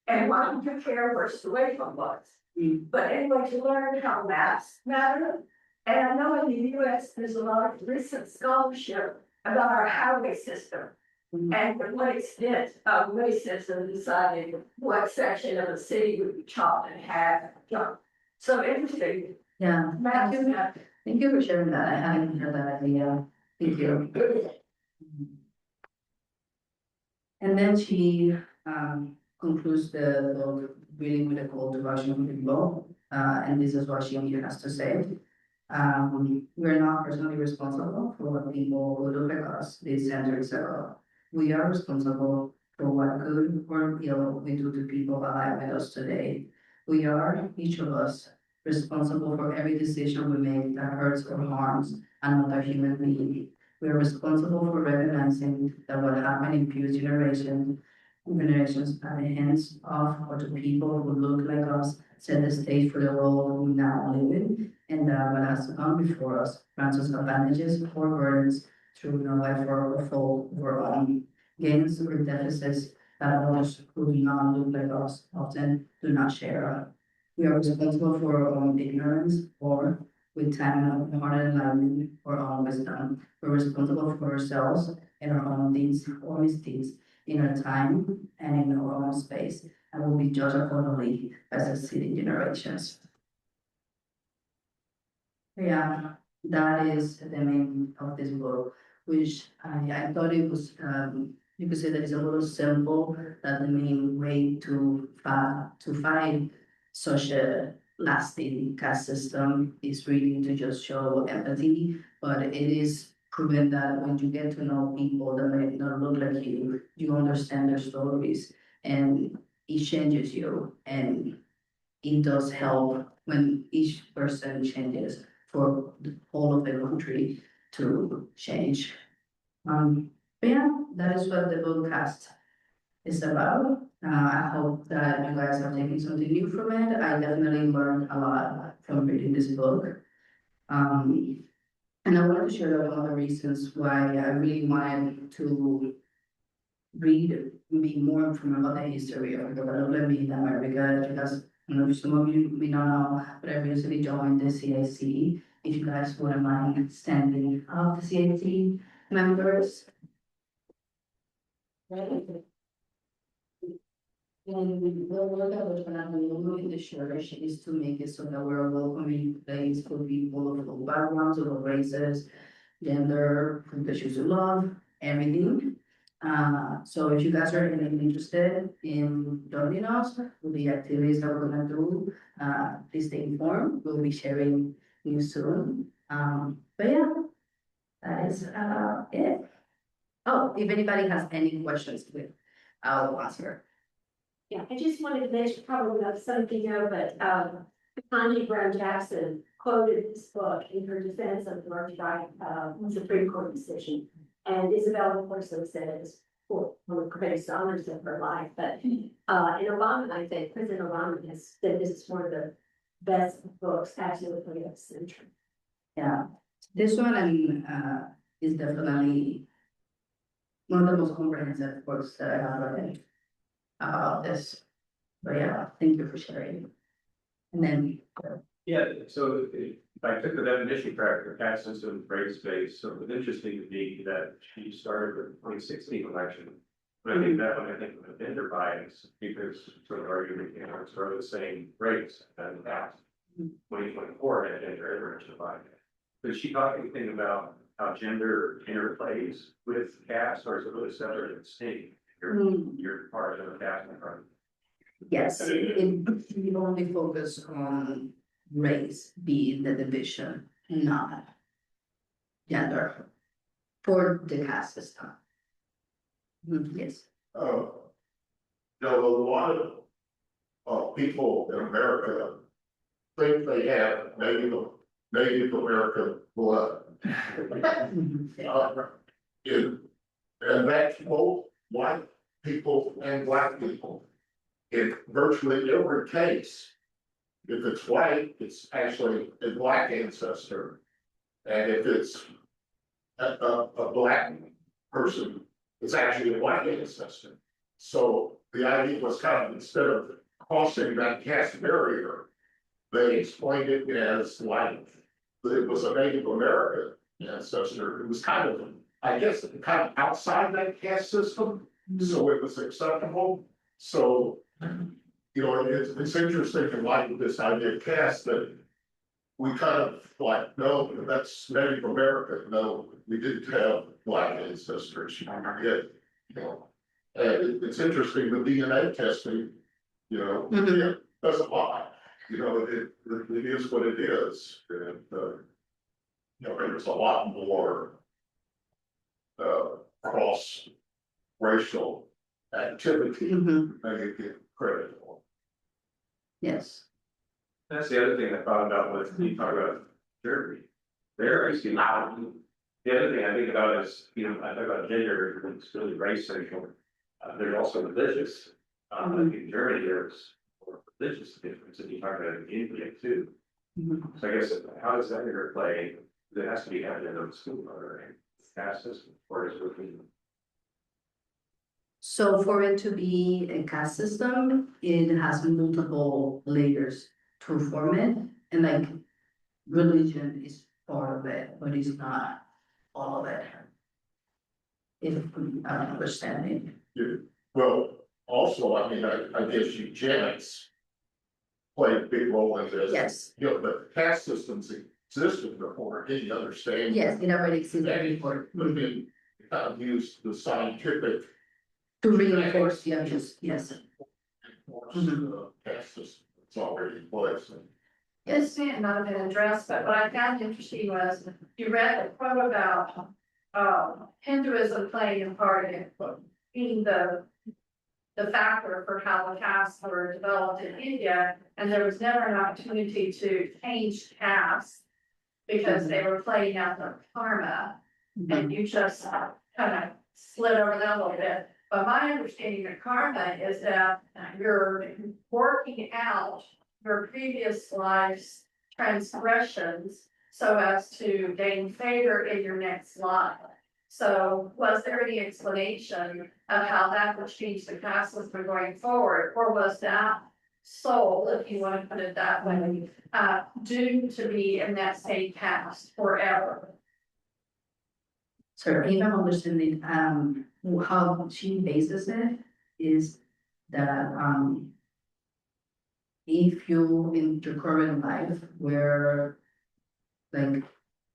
Speaker 4: And why would you care where Soweto was? But anyway, to learn how maps matter. And I know in the US, there's a lot of recent scholarship about our highway system. And to what extent, racism decided what section of the city would be chopped in half. So interesting.
Speaker 2: Yeah,
Speaker 4: Matthew,
Speaker 2: thank you for sharing that. I hadn't heard that idea. Thank you. And then she concludes the book really with a call to action for people. And this is what she has to say. We're not personally responsible for what people who look like us, these centers are. We are responsible for what good or ill we do to people alive with us today. We are, each of us, responsible for every decision we make that hurts or harms another human being. We are responsible for recognizing that what happened in previous generations at the hands of or to people who look like us set the stage for the world we now live in, and that what has come before us grants us advantages or burdens through no effort or fault of our own, gains or deficits that those who do not look like us often do not share. We are responsible for our own ignorance or with time and heart enlightenment or own wisdom. We're responsible for ourselves and our own deeds or misdeeds in our time and in our own space, and will be judged accordingly by succeeding generations. Yeah, that is the name of this book, which I thought it was, you could say that it's a little simple, that the main way to fight such a lasting caste system is really to just show empathy, but it is proven that when you get to know people that may not look like you understand their stories, and it changes you, and it does help when each person changes for the whole of the country to change. But yeah, that is what the book Caste is about. I hope that you guys are taking something new from it. I definitely learned a lot from reading this book. And I wanted to share one of the reasons why I really wanted to read, be more informed about the history of development in America, because I know some of you may not know, but I recently joined the CIC. If you guys wouldn't mind standing up, the CIC members. And the work that we're gonna do in the church is to make it so that we're a welcoming place for people of all backgrounds, of all races, gender, the choose to love, everything. So if you guys are interested in joining us with the activities that we're gonna do, please stay informed. We'll be sharing news soon. But yeah, that is it. Oh, if anybody has any questions, I'll answer.
Speaker 5: Yeah, I just wanted to mention, probably not something you know, but Connie Brown Jackson quoted this book in her defense of the March Supreme Court decision. And Isabel, of course, said it was one of the greatest honors of her life. But in Obama, I think President Obama has said this is one of the best books absolutely of the century.
Speaker 2: Yeah, this one is definitely one of the most comprehensive books that I have read about this. But yeah, thank you for sharing. And then,
Speaker 6: Yeah, so if I took the definition correct, the caste system, race based, so it was interesting to me that she started with the 2016 election. But I think that when I think of the gender bias, because sort of arguing, you know, it's sort of the same race as that 2024 had gender bias. But she talked anything about how gender interplays with caste, or is it really separate and distinct? You're part of the caste and part of
Speaker 2: yes, we only focus on race being the division, not gender for the caste system. Yes.
Speaker 3: There were a lot of people in America think they have Native American blood. And that's both white people and black people. In virtually every case, if it's white, it's actually a black ancestor. And if it's a black person, it's actually a white ancestor. So the idea was kind of, instead of crossing that caste barrier, they explained it as like, it was a Native American ancestor. It was kind of I guess, kind of outside that caste system, so it was acceptable. So, you know, it's interesting in light of this idea of caste that we kind of like, no, that's Native American, no, we didn't have black ancestors, we did, you know. And it's interesting, the DNA testing, you know,
Speaker 2: Mhm.
Speaker 3: doesn't lie, you know, it is what it is, and, you know, there's a lot more cross racial activity
Speaker 2: Mhm.
Speaker 3: than you get credit for.
Speaker 2: Yes,
Speaker 6: That's the other thing I thought about was you talk about Germany. There, I see. The other thing I think about is, you know, I talk about gender, it's really race central. There's also religious, like in Germany, there's more religious difference, and you talk about it in India too.
Speaker 2: Mhm.
Speaker 6: So I guess, how does that interplay? There has to be evidence of school or caste system, or is it?
Speaker 2: so for it to be a caste system, it has multiple layers to form it, and like religion is part of it, but it's not all of it. If I'm understanding.
Speaker 3: Yeah. Well, also, I mean, I guess eugenics played a big role in this.
Speaker 2: Yes,
Speaker 3: You know, the caste systems existed before any understanding.
Speaker 2: yes, it already existed
Speaker 3: They
Speaker 2: before.
Speaker 3: would be kind of used the scientific.
Speaker 2: To reinforce the others, yes.
Speaker 3: Caste system, it's already in place.
Speaker 4: This may not have been addressed, but what I found interesting was you read the quote about Hinduism playing a part in being the factor for how the castes were developed in India, and there was never an opportunity to change castes because they were playing out their karma, and you just kind of slid over that a little bit. But my understanding of karma is that you're working out your previous life's transgressions so as to gain favor in your next life. So was there any explanation of how that would change the caste system going forward? Or was that soul, if you want to put it that way, doomed to be in that same caste forever?
Speaker 2: So if I'm understanding, how she bases it is that, if you in your current life were like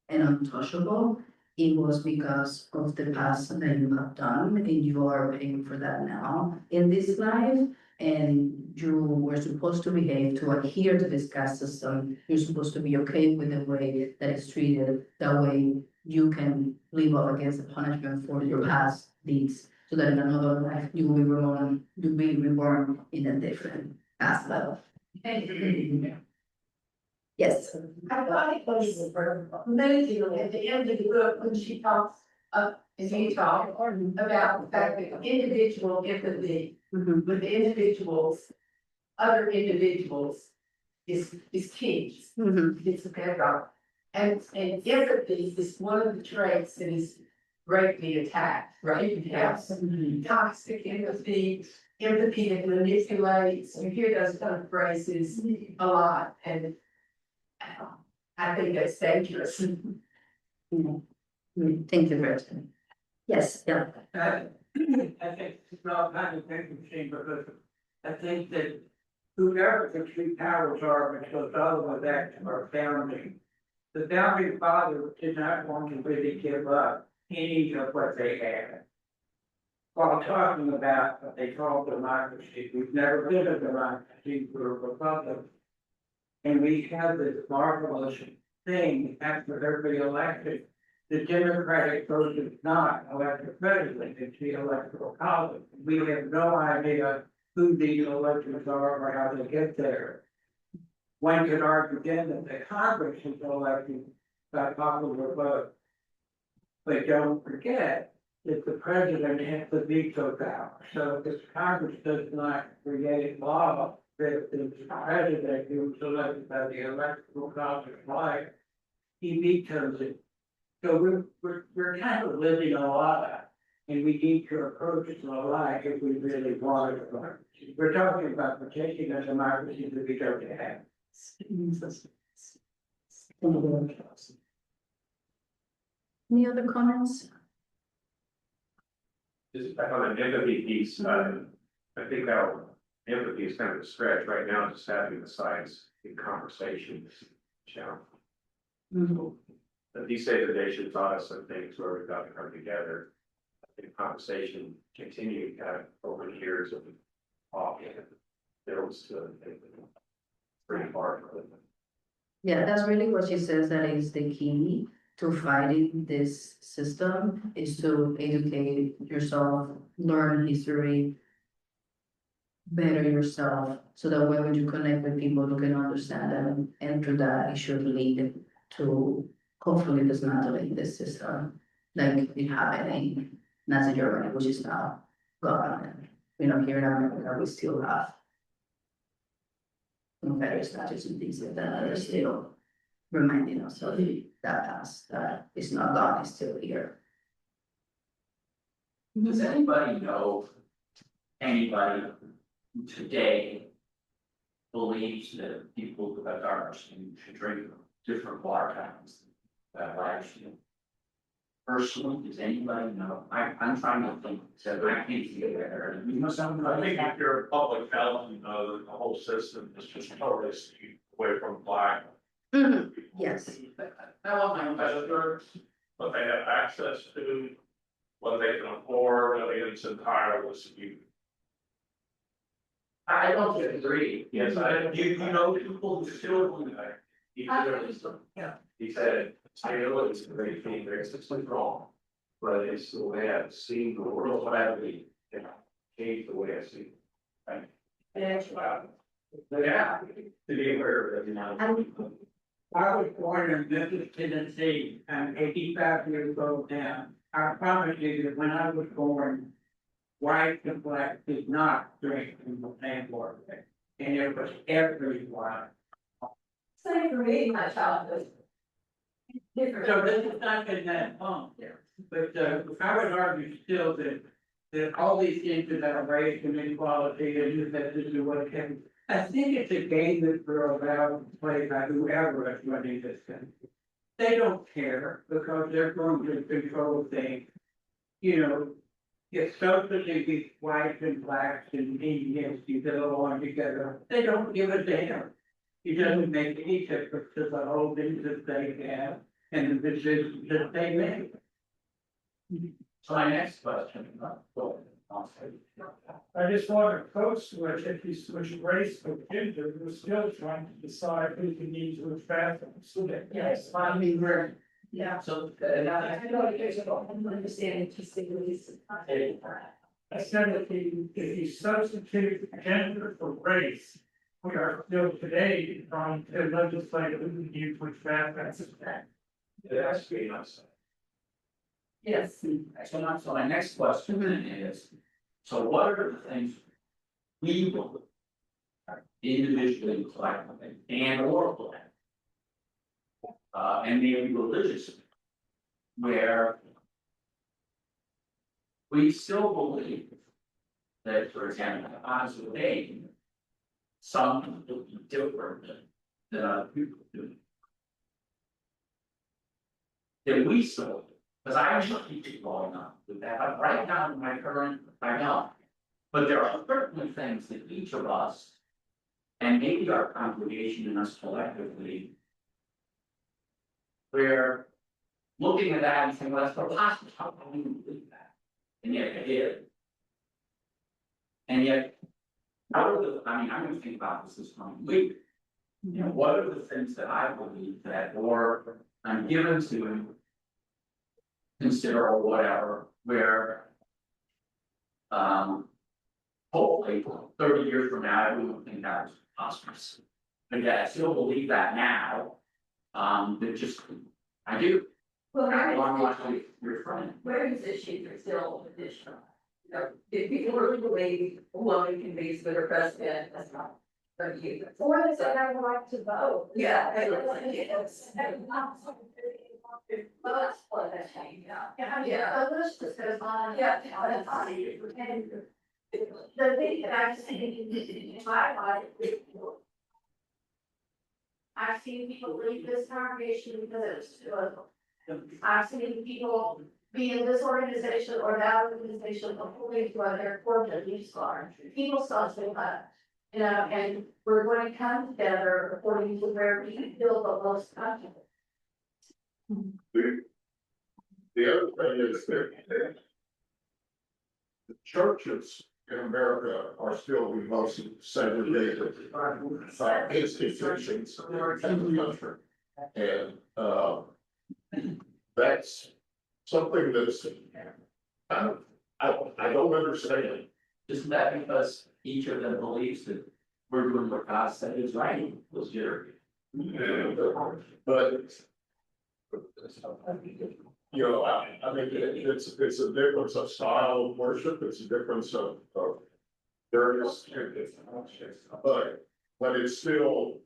Speaker 2: an untouchable, it was because of the past that you have done and you are paying for that now in this life. And you were supposed to behave to adhere to this caste system. You're supposed to be okay with the way that it's treated. That way you can live up against the punishment for your past deeds. So that in another life you will be reborn in a different caste level. Yes.
Speaker 4: I thought it was amazing at the end of the book when she talks, as you talk, about the fact that individual empathy
Speaker 2: Mhm.
Speaker 4: with individuals, other individuals is key.
Speaker 2: Mhm.
Speaker 4: It's a bedrock. And empathy is one of the traits that is greatly attacked, right? You have some toxic empathy, empathy that manipulates, you hear those kind of phrases a lot, and I think that's dangerous.
Speaker 2: Thank you, Gretchen. Yes, yeah.
Speaker 7: I think it's all kind of interesting because I think that whoever the three powers are, because all of that are founding. The founding fathers did not want to really give up any of what they had. While talking about what they call democracy, we've never been a democracy, we're a republic. And we have this marvelous thing after every election. The Democratic vote does not elect a president, it's the electoral college. We have no idea who the electors are or how they get there. One could argue then that the Congress is elected by popular vote. But don't forget that the president has the veto power. So this Congress does not create law, that the president who was elected by the electoral college, he vetoes it. So we're kind of living a lie, and we need to approach it a lie if we really want it. We're talking about protecting a democracy that we don't have.
Speaker 2: Any other comments?
Speaker 6: Just back on the empathy piece, I think that empathy is kind of a stretch right now, just having the sides in conversations. Challenge. But desegregation taught us some things where we've got to come together. I think conversation continued kind of over the years of talking. There was pretty hard.
Speaker 2: Yeah, that's really what she says, that is the key to fighting this system, is to educate yourself, learn history, better yourself, so that way when you connect with people, you can understand them, and through that, it should lead to hopefully dismantling this system, like it happened in Nazi Germany, which is now gone. And, you know, here in America, we still have Confederate statues and things like that, that are still reminding us of that past, that it's not gone, it's still here.
Speaker 1: Does anybody know anybody who today believes that people who have darker skin should drink different water fountains that light skin? Personally, does anybody know? I'm trying to think, so I can't see it there. You know something?
Speaker 8: I think if you're a public health, you know, the whole system is just totally skewed away from black.
Speaker 2: Yes.
Speaker 1: I want my own
Speaker 8: Competitors, what they have access to, what they can afford, I mean, it's entirely skewed.
Speaker 1: I don't agree.
Speaker 8: Yes, you know people who still do that.
Speaker 6: He said, I know it's a great thing, there's something wrong, but it's the way I've seen the world, what I believe, you know, change the way I see it. Right? Yeah, to be aware of it, you know.
Speaker 7: I was born in Memphis, Tennessee, I'm 85 years old now. I promise you that when I was born, white and black did not drink in the same water. And it was everyone.
Speaker 4: Same for me, my childhood. Different.
Speaker 7: So this is not been that long. But I would argue still that all these things about race and inequality and that this is what can. I think it's a game that we're allowed to play by whoever is running this country. They don't care because they're going to control things. You know, if socially these whites and blacks and Indians, you get along together, they don't give a damn. It doesn't make any difference to the holdings that they have and the decisions that they make.
Speaker 1: So my next question.
Speaker 9: I just want to code switch, if you switch race or gender, we're still trying to decide who can use which bathroom.
Speaker 4: Yes,
Speaker 2: I mean, we're,
Speaker 4: yeah.
Speaker 1: So,
Speaker 4: I know there's a lot of understanding to see these.
Speaker 9: I said if you substitute gender for race, we are still today trying to legislate who can use which bathrooms.
Speaker 6: It has to be nice.
Speaker 4: Yes.
Speaker 1: so my next question then is, so what are the things we will individually, collectively, and or collectively, and maybe religiously, where we still believe that, for example, as a day, some people do different than other people do. That we still, because I actually keep going on with that, but right now in my current, I know. But there are certainly things that each of us, and maybe our congregation and us collectively, we're looking at that and saying, well, that's preposterous, how can we believe that? And yet it is. And yet, how are the, I mean, I'm gonna think about this coming week. You know, what are the things that I believe that, or I'm given to consider or whatever, where hopefully 30 years from now, everyone will think that was preposterous. But yet I still believe that now. That just, I do.
Speaker 4: Well,
Speaker 1: I want to your friend.
Speaker 4: where is issues are still additional? You know, if people really believe a woman can be the president, that's not. Or that they have a right to vote. Yeah. Yes. Well, that's what that's saying, yeah. Yeah. The list just goes on. Yeah. And the thing that I've seen in my life. I've seen people leave this congregation because it was too local. I've seen people be in this organization or that organization according to what their core beliefs are. People start to that, you know, and we're going to come together according to where we feel the most comfortable.
Speaker 3: The other thing is that the churches in America are still the most segregated institutions in the country. And, that's something that's kind of, I don't understand.
Speaker 1: Isn't that because each of them believes that we're doing what God said is right, was Jerry?
Speaker 3: But you know, I mean, it's a difference of style of worship, it's a difference of various. But it still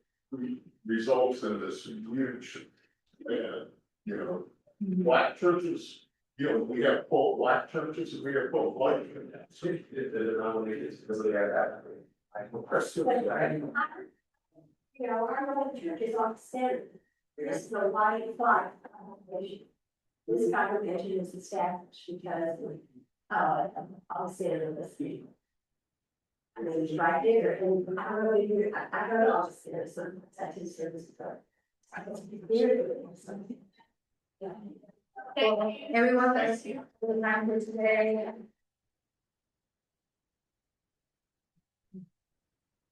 Speaker 3: results in this huge, you know, black churches. You know, we have full black churches and we have full white churches.
Speaker 5: You know, our own church is on center. This is a wide flag. This congregation is established because of the center of the city. I mean, it's right there, and I don't know if you, I don't know, there's some such as service, but I guess it's very good or something. Yeah.
Speaker 2: Everyone that's
Speaker 5: here for the time for today.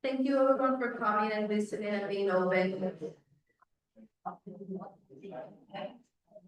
Speaker 2: Thank you everyone for coming and listening and being open.